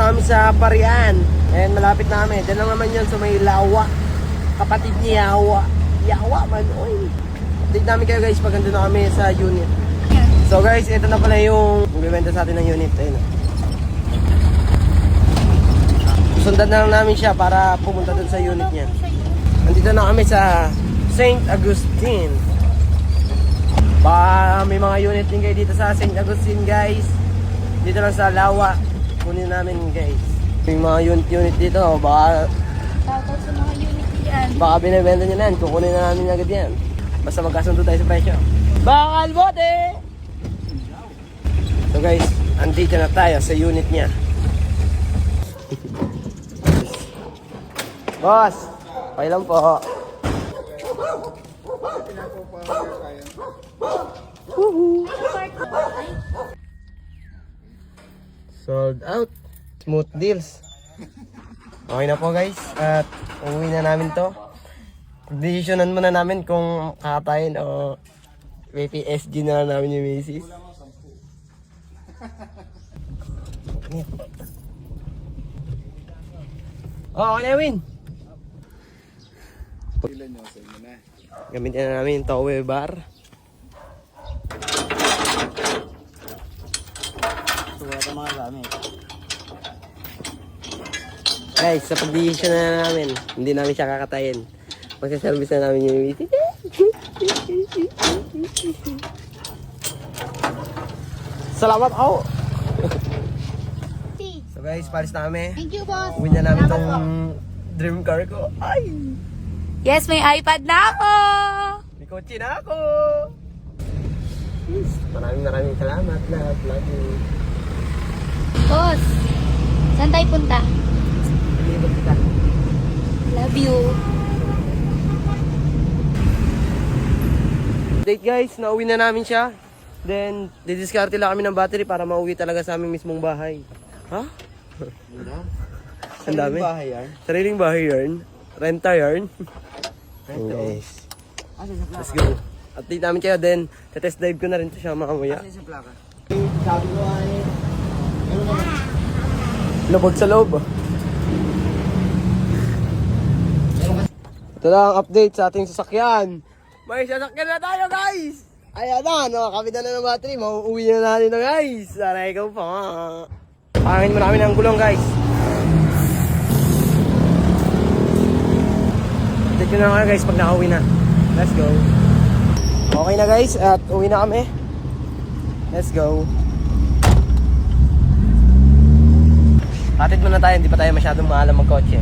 na kami sa Parian. And malapit na kami. Diyan lang naman yun sa may Lawa. Kapatid ni Yawa. Yawa man, oy. Update namin kayo guys pag nandun na kami sa unit. So guys, ito na pala yung magbibenta sa atin ng unit. Ayun. Sundan na lang namin siya para pumunta dun sa unit niya. Nandito na kami sa St. Augustine. Baka may mga unit din kayo dito sa St. Augustine guys. Dito lang sa Lawa. Kunin namin guys. May mga unit dito. Baka Shoutout sa mga unit yan. baka binibenta nyo na yan. Kukunin na namin agad yan. Basta magkasundo tayo sa presyo. Bakal bote! So guys, andito na tayo sa unit niya. Boss, okay lang po. Sold out. Smooth deals. Okay na po guys. At uuwi na namin to. Decisionan muna namin kung kakatayin o PPSG na lang namin yung misis. Oh, okay na Win. Gamitin na namin yung tower bar. Wala ka mga gamit. Guys, sa pag-decision na namin, hindi namin siya kakatayin. Magsaservice na namin yung misis. Salamat ako! So guys, palis na kami. Thank you, boss. Uwi na namin tong dream car ko. Ay! Yes, may iPad na ako. May kotse na ako! Yes, maraming salamat lahat. Love you. Boss, saan tayo punta? Palibot kita. Love you. Update guys, nauwi na namin siya. Then, didiskarte lang kami ng battery para mauwi talaga sa aming mismong bahay. Ha? Ang dami. Bahay yan. Sariling bahay yarn. Renta yarn. Guys. Let's go. Update namin kayo. Then, test drive ko na rin ito siya mamaya. Sa plaka. Sabi ko ay... Labog sa loob. Ito lang ang update sa ating sasakyan. May sasakyan na tayo guys! Ayan na, nakakabit na ng battery. Mauuwi na natin na guys. Sana ikaw pa. Pangin mo namin ang gulong guys. Update ko na nga guys pag nakauwi na. Let's go. Okay na guys at uwi na kami. Let's go. Hatid muna tayo, hindi pa tayo masyadong maalam magkotse.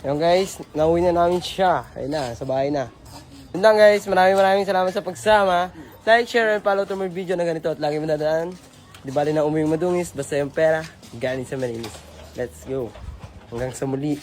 Ayun guys, nauwi na namin siya. Ayun na, sa bahay na. Yun lang guys, maraming salamat sa pagsama. Like, share, and follow to my video na ganito at lagi mo nadaan. Di bali na uming madungis, basta yung pera, galing sa malinis. Let's go. Hanggang sa muli.